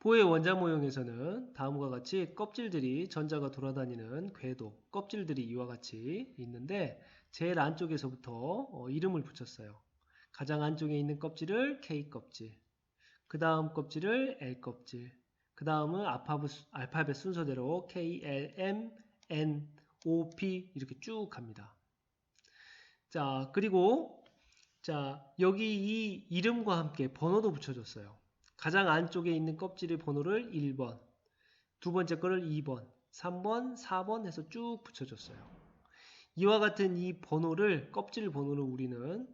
보의 원자 모형에서는 다음과 같이 껍질들이 전자가 돌아다니는 궤도, 껍질들이 이와 같이 있는데 제일 안쪽에서부터 이름을 붙였어요. 가장 안쪽에 있는 껍질을 K껍질, 그 다음 껍질을 L껍질, 그 다음은 알파벳 순서대로 K, L, M, N, O, P 이렇게 쭉 갑니다. 자, 그리고 여기 이 이름과 함께 번호도 붙여줬어요. 가장 안쪽에 있는 껍질의 번호를 1번, 두 번째 거를 2번, 3번, 4번 해서 쭉 붙여줬어요. 이와 같은 이 번호를, 껍질 번호를 우리는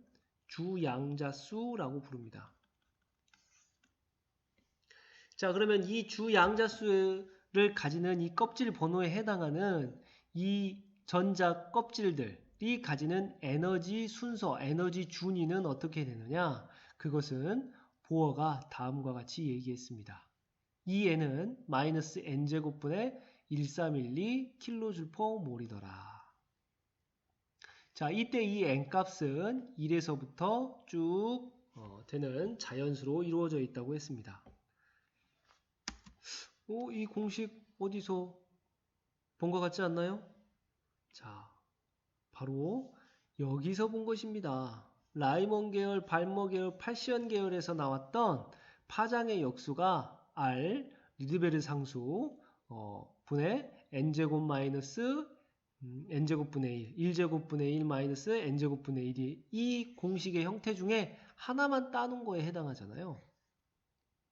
주양자수라고 부릅니다. 자, 그러면 이 주양자수를 가지는 이 껍질 번호에 해당하는 이 전자 껍질들이 가지는 에너지 순서, 에너지 준위는 어떻게 되느냐? 그것은 보어가 다음과 같이 얘기했습니다. 이 n은 마이너스 n제곱분의 1312 kJ/몰이더라. 자, 이때 이 n값은 1에서부터 쭉 되는 자연수로 이루어져 있다고 했습니다. 이 공식 어디서 본 것 같지 않나요? 자, 바로 여기서 본 것입니다. 라이몬 계열, 발머 계열, 팔시언 계열에서 나왔던 파장의 역수가 R, 리드베르 상수 분의 n제곱 마이너스 n제곱분의 1, 1제곱분의 1 마이너스 n제곱분의 1이 이 공식의 형태 중에 하나만 따놓은 거에 해당하잖아요.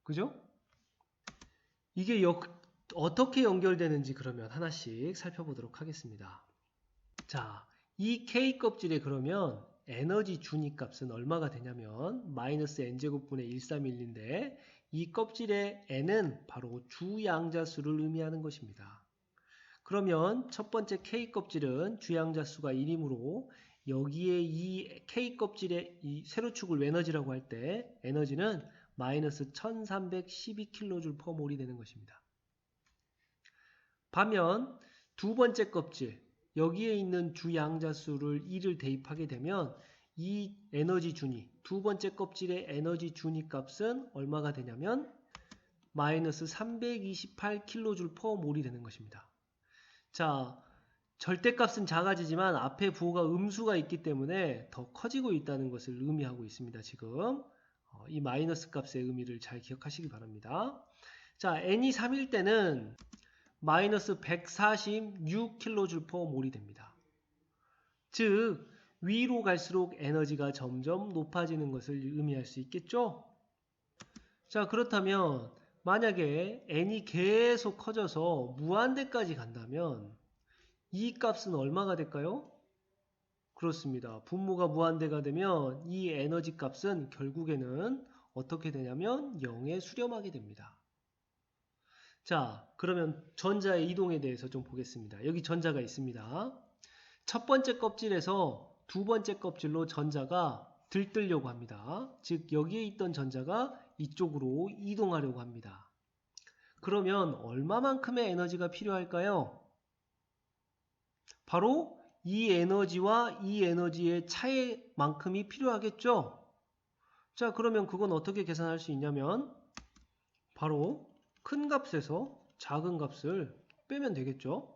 그죠? 이게 어떻게 연결되는지 그러면 하나씩 살펴보도록 하겠습니다. 자, 이 K 껍질에 그러면 에너지 준위 값은 얼마가 되냐면 마이너스 n제곱분의 1312인데 이 껍질의 n은 바로 주양자수를 의미하는 것입니다. 그러면 첫 번째 K 껍질은 주양자수가 1이므로 여기에 이 K 껍질의 이 세로축을 에너지라고 할 때 에너지는 마이너스 1312kJ/몰이 되는 것입니다. 반면 두 번째 껍질 여기에 있는 주양자수를 1을 대입하게 되면 이 에너지 준위, 두 번째 껍질의 에너지 준위 값은 얼마가 되냐면 마이너스 328kJ/몰이 되는 것입니다. 자, 절대값은 작아지지만 앞에 부호가 음수가 있기 때문에 더 커지고 있다는 것을 의미하고 있습니다. 지금 이 마이너스 값의 의미를 잘 기억하시기 바랍니다. 자, n이 3일 때는 마이너스 146kJ/몰이 됩니다. 즉 위로 갈수록 에너지가 점점 높아지는 것을 의미할 수 있겠죠? 자, 그렇다면 만약에 n이 계속 커져서 무한대까지 간다면 이 값은 얼마가 될까요? 그렇습니다. 분모가 무한대가 되면 이 에너지 값은 결국에는 어떻게 되냐면 0에 수렴하게 됩니다. 자, 그러면 전자의 이동에 대해서 좀 보겠습니다. 여기 전자가 있습니다. 첫 번째 껍질에서 두 번째 껍질로 전자가 들뜨려고 합니다. 즉 여기에 있던 전자가 이쪽으로 이동하려고 합니다. 그러면 얼마만큼의 에너지가 필요할까요? 바로 이 에너지와 이 에너지의 차이만큼이 필요하겠죠? 자, 그러면 그건 어떻게 계산할 수 있냐면 바로 큰 값에서 작은 값을 빼면 되겠죠?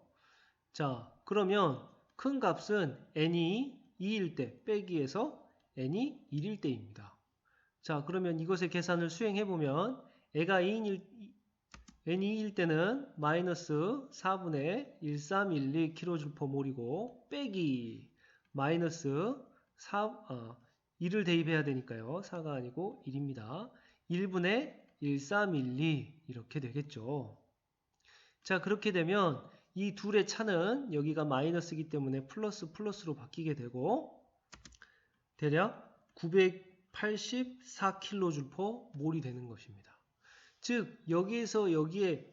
자, 그러면 큰 값은 n이 2일 때 빼기해서 n이 1일 때입니다. 자, 그러면 이것의 계산을 수행해보면 n이 2일 때는 마이너스 4분의 1312kJ/몰이고 빼기 마이너스 1을 대입해야 되니까요. 4가 아니고 1입니다. 1분의 1312 이렇게 되겠죠. 자, 그렇게 되면 이 둘의 차는 여기가 마이너스이기 때문에 플러스 플러스로 바뀌게 되고 대략 984kJ/몰이 되는 것입니다. 즉 여기에서 여기에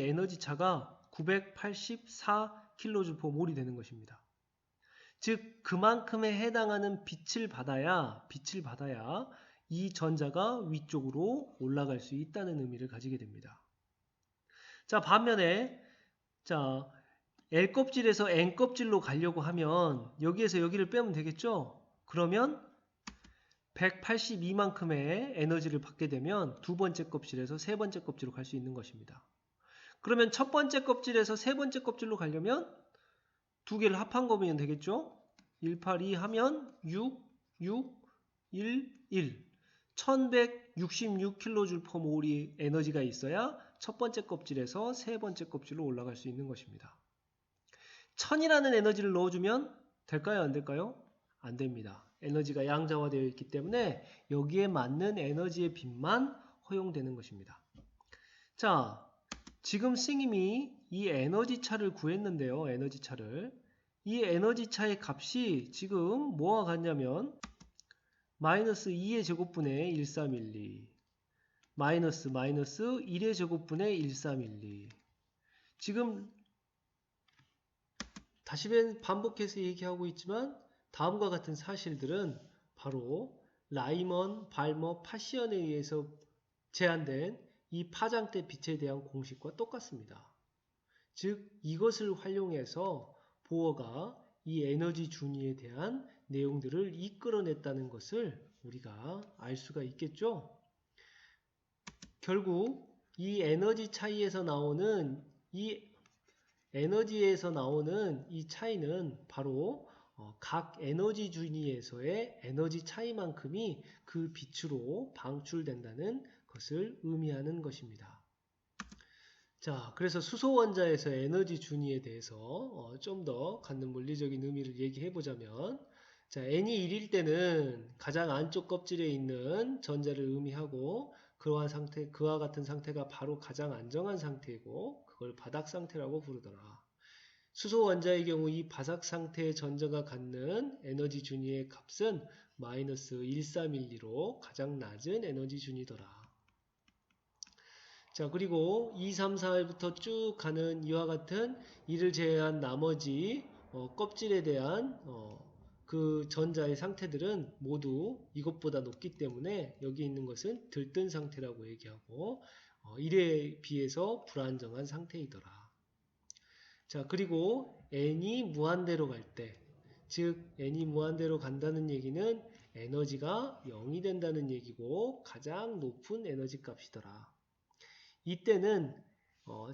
에너지 차가 984kJ/몰이 되는 것입니다. 즉 그만큼에 해당하는 빛을 받아야 이 전자가 위쪽으로 올라갈 수 있다는 의미를 가지게 됩니다. 자, 반면에 L껍질에서 N껍질로 가려고 하면 여기에서 여기를 빼면 되겠죠? 그러면 182만큼의 에너지를 받게 되면 두 번째 껍질에서 세 번째 껍질로 갈 수 있는 것입니다. 그러면 첫 번째 껍질에서 세 번째 껍질로 가려면 두 개를 합한 거면 되겠죠? 182 하면 6, 6, 1, 1. 1166kJ/몰이 에너지가 있어야 첫 번째 껍질에서 세 번째 껍질로 올라갈 수 있는 것입니다. 1000이라는 에너지를 넣어주면 될까요? 안 될까요? 안 됩니다. 에너지가 양자화되어 있기 때문에 여기에 맞는 에너지의 빈만 허용되는 것입니다. 자, 지금 선생님이 이 에너지 차를 구했는데요. 에너지 차를. 이 에너지 차의 값이 지금 뭐와 같냐면 마이너스 2의 제곱분의 1312 마이너스 1의 제곱분의 1312 지금 다시 반복해서 얘기하고 있지만 다음과 같은 사실들은 바로 라이먼, 발머, 파시언에 의해서 제안된 이 파장대 빛에 대한 공식과 똑같습니다. 즉 이것을 활용해서 보어가 이 에너지 준위에 대한 내용들을 이끌어냈다는 것을 우리가 알 수가 있겠죠. 결국 이 에너지 차이에서 나오는 이 차이는 바로 각 에너지 준위에서의 에너지 차이만큼이 그 빛으로 방출된다는 것을 의미하는 것입니다. 자, 그래서 수소 원자에서의 에너지 준위에 대해서 좀 더 갖는 물리적인 의미를 얘기해 보자면, 자, N이 1일 때는 가장 안쪽 껍질에 있는 전자를 의미하고 그와 같은 상태가 바로 가장 안정한 상태이고 그걸 바닥 상태라고 부르더라. 수소 원자의 경우 이 바닥 상태의 전자가 갖는 에너지 준위의 값은 마이너스 1312로 가장 낮은 에너지 준위더라. 자, 그리고 2, 3, 4일부터 쭉 가는 이와 같은 이를 제외한 나머지 껍질에 대한 그 전자의 상태들은 모두 이것보다 높기 때문에 여기 있는 것은 들뜬 상태라고 얘기하고 이에 비해서 불안정한 상태이더라. 자, 그리고 n이 무한대로 갈 때, 즉 n이 무한대로 간다는 얘기는 에너지가 0이 된다는 얘기고 가장 높은 에너지 값이더라. 이때는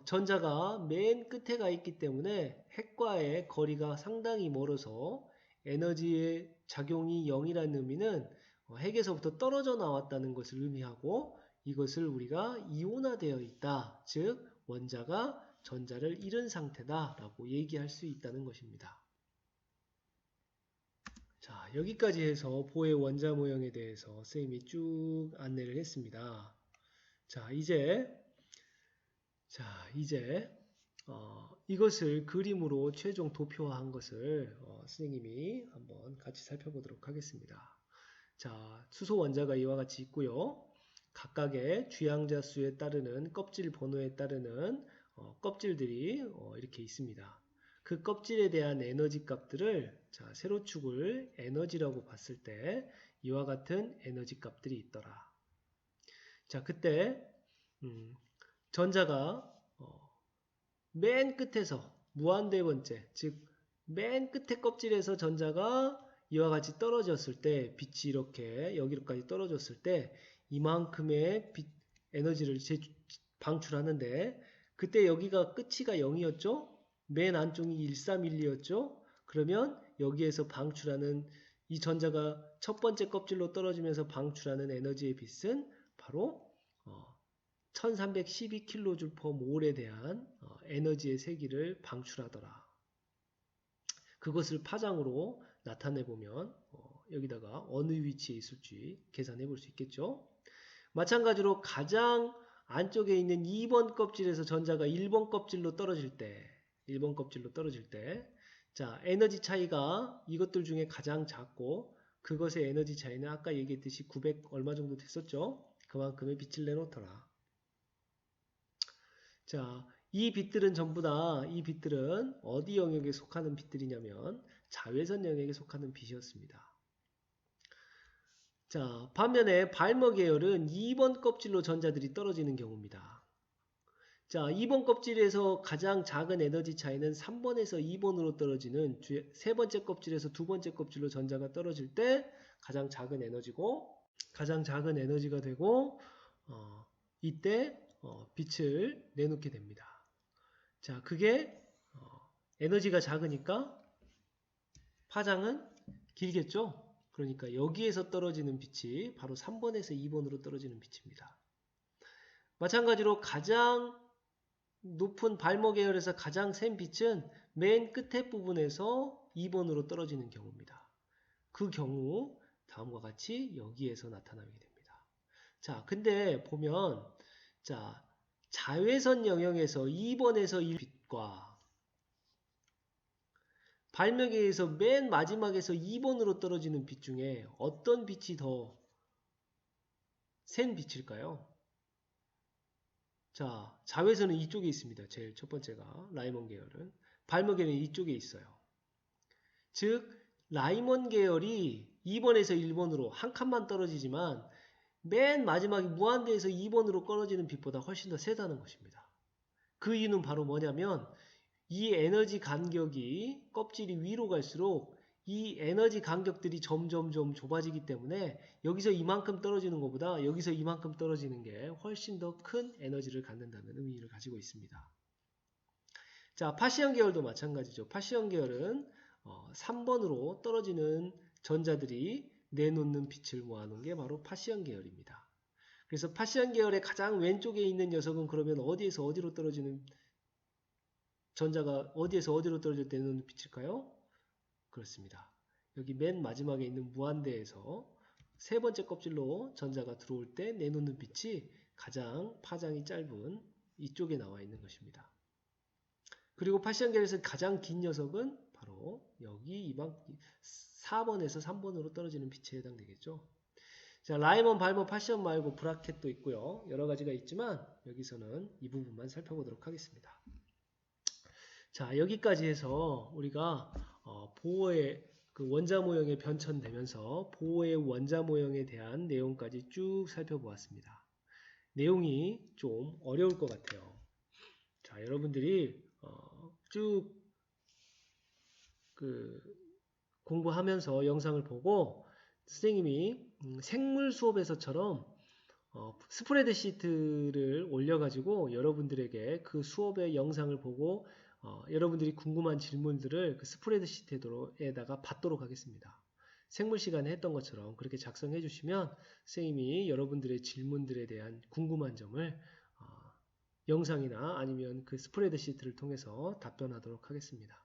전자가 맨 끝에 가 있기 때문에 핵과의 거리가 상당히 멀어서 에너지의 작용이 0이라는 의미는 핵에서부터 떨어져 나왔다는 것을 의미하고 이것을 우리가 이온화되어 있다. 즉 원자가 전자를 잃은 상태다 라고 얘기할 수 있다는 것입니다. 자, 여기까지 해서 보의 원자 모형에 대해서 선생님이 쭉 안내를 했습니다. 자, 이제 이것을 그림으로 최종 도표화한 것을 선생님이 한번 같이 살펴보도록 하겠습니다. 자, 수소 원자가 이와 같이 있고요. 각각의 주양자 수에 따르는 껍질 번호에 따르는 껍질들이 이렇게 있습니다. 그 껍질에 대한 에너지 값들을 자, 세로축을 에너지라고 봤을 때 이와 같은 에너지 값들이 있더라. 자, 그때 전자가 맨 끝에서 무한대 번째, 즉 맨 끝에 껍질에서 전자가 이와 같이 떨어졌을 때 빛이 이렇게 여기로까지 떨어졌을 때 이만큼의 에너지를 방출하는데 그때 여기가 끝이가 0이었죠? 맨 안쪽이 1312였죠? 그러면 여기에서 방출하는 이 전자가 첫 번째 껍질로 떨어지면서 방출하는 에너지의 빛은 바로 1312kJ/몰에 대한 에너지의 세기를 방출하더라. 그것을 파장으로 나타내보면 여기다가 어느 위치에 있을지 계산해 볼 수 있겠죠. 마찬가지로 가장 안쪽에 있는 2번 껍질에서 전자가 1번 껍질로 떨어질 때 자, 에너지 차이가 이것들 중에 가장 작고 그것의 에너지 차이는 아까 얘기했듯이 900 얼마 정도 됐었죠. 그만큼의 빛을 내놓더라. 자, 이 빛들은 전부 다 이 빛들은 어디 영역에 속하는 빛들이냐면 자외선 영역에 속하는 빛이었습니다. 자, 반면에 발머 계열은 2번 껍질로 전자들이 떨어지는 경우입니다. 자, 2번 껍질에서 가장 작은 에너지 차이는 3번에서 2번으로 떨어지는 세 번째 껍질에서 두 번째 껍질로 전자가 떨어질 때 가장 작은 에너지고, 가장 작은 에너지가 되고, 이때 빛을 내놓게 됩니다. 자, 그게 에너지가 작으니까 파장은 길겠죠? 그러니까 여기에서 떨어지는 빛이 바로 3번에서 2번으로 떨어지는 빛입니다. 마찬가지로 가장 높은 발모 계열에서 가장 센 빛은 맨 끝에 부분에서 2번으로 떨어지는 경우입니다. 그 경우 다음과 같이 여기에서 나타나게 됩니다. 자, 근데 보면 자, 자외선 영역에서 2번에서 1빛과 발명계에서 맨 마지막에서 2번으로 떨어지는 빛 중에 어떤 빛이 더 센 빛일까요? 자, 자외선은 이쪽에 있습니다. 제일 첫 번째가 라이먼 계열은. 발모 계열은 이쪽에 있어요. 즉 라이먼 계열이 2번에서 1번으로 한 칸만 떨어지지만 맨 마지막에 무한대에서 2번으로 떨어지는 빛보다 훨씬 더 세다는 것입니다. 그 이유는 바로 뭐냐면 이 에너지 간격이 껍질이 위로 갈수록 이 에너지 간격들이 점점 좁아지기 때문에 여기서 이만큼 떨어지는 것보다 여기서 이만큼 떨어지는 게 훨씬 더 큰 에너지를 갖는다는 의미를 가지고 있습니다. 자, 파시언 계열도 마찬가지죠. 파시언 계열은 3번으로 떨어지는 전자들이 내놓는 빛을 모아놓은 게 바로 파시언 계열입니다. 그래서 파시언 계열의 가장 왼쪽에 있는 녀석은 그러면 어디에서 어디로 떨어지는 전자가 어디에서 어디로 떨어질 때 내놓는 빛일까요? 그렇습니다. 여기 맨 마지막에 있는 무한대에서 세 번째 껍질로 전자가 들어올 때 내놓는 빛이 가장 파장이 짧은 이쪽에 나와 있는 것입니다. 그리고 파시언 계열에서 가장 긴 녀석은 바로 여기 4번에서 3번으로 떨어지는 빛에 해당되겠죠. 자, 라이먼, 발모, 파시언 말고 브라켓도 있고요. 여러 가지가 있지만 여기서는 이 부분만 살펴보도록 하겠습니다. 자, 여기까지 해서 우리가 보호의 그 원자 모형에 변천되면서 보호의 원자 모형에 대한 내용까지 쭉 살펴보았습니다. 내용이 좀 어려울 것 같아요. 자, 여러분들이 쭉 공부하면서 영상을 보고 선생님이 생물 수업에서처럼 스프레드 시트를 올려가지고 여러분들에게 그 수업의 영상을 보고 여러분들이 궁금한 질문들을 그 스프레드 시트에다가 받도록 하겠습니다. 생물 시간에 했던 것처럼 그렇게 작성해 주시면 선생님이 여러분들의 질문들에 대한 궁금한 점을 영상이나 아니면 그 스프레드 시트를 통해서 답변하도록 하겠습니다.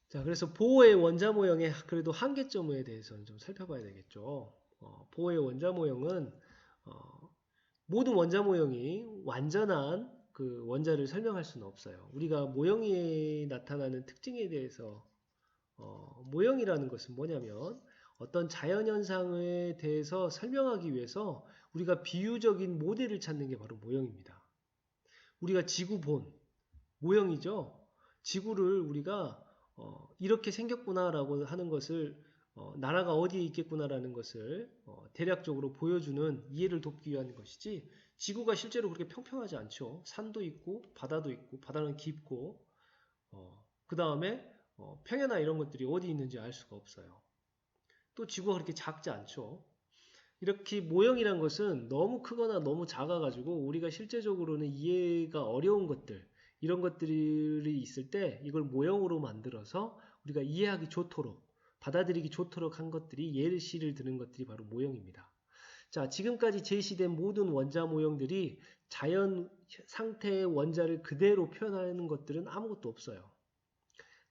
자, 그래서 보호의 원자 모형의 그래도 한계점에 대해서는 좀 살펴봐야 되겠죠. 보호의 원자 모형은 모든 원자 모형이 완전한 그 원자를 설명할 수는 없어요. 우리가 모형이 나타나는 특징에 대해서 모형이라는 것은 뭐냐면 어떤 자연현상에 대해서 설명하기 위해서 우리가 비유적인 모델을 찾는 게 바로 모형입니다. 우리가 지구 본 모형이죠. 지구를 우리가 이렇게 생겼구나라고 하는 것을 나라가 어디에 있겠구나라는 것을 대략적으로 보여주는 이해를 돕기 위한 것이지 지구가 실제로 그렇게 평평하지 않죠. 산도 있고 바다도 있고 바다는 깊고 그 다음에 평야나 이런 것들이 어디 있는지 알 수가 없어요. 또 지구가 그렇게 작지 않죠. 이렇게 모형이란 것은 너무 크거나 너무 작아가지고 우리가 실제적으로는 이해가 어려운 것들 이런 것들이 있을 때 이걸 모형으로 만들어서 우리가 이해하기 좋도록 받아들이기 좋도록 한 것들이 예시를 드는 것들이 바로 모형입니다. 자, 지금까지 제시된 모든 원자 모형들이 자연 상태의 원자를 그대로 표현하는 것들은 아무것도 없어요.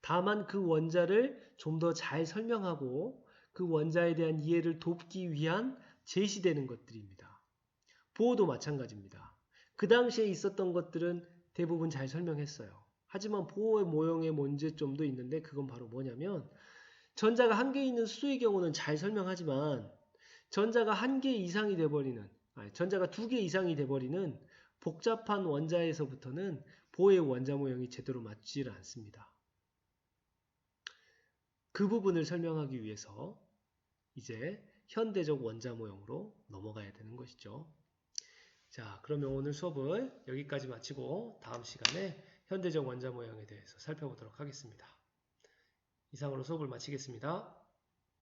다만 그 원자를 좀 더 잘 설명하고 그 원자에 대한 이해를 돕기 위한 제시되는 것들입니다. 보호도 마찬가지입니다. 그 당시에 있었던 것들은 대부분 잘 설명했어요. 하지만 보호의 모형의 문제점도 있는데 그건 바로 뭐냐면 전자가 한 개 있는 수소의 경우는 잘 설명하지만 전자가 한 개 이상이 돼버리는 전자가 두 개 이상이 돼버리는 복잡한 원자에서부터는 보호의 원자 모형이 제대로 맞지를 않습니다. 그 부분을 설명하기 위해서 이제 현대적 원자 모형으로 넘어가야 되는 것이죠. 자, 그러면 오늘 수업을 여기까지 마치고 다음 시간에 현대적 원자 모형에 대해서 살펴보도록 하겠습니다. 이상으로 수업을 마치겠습니다.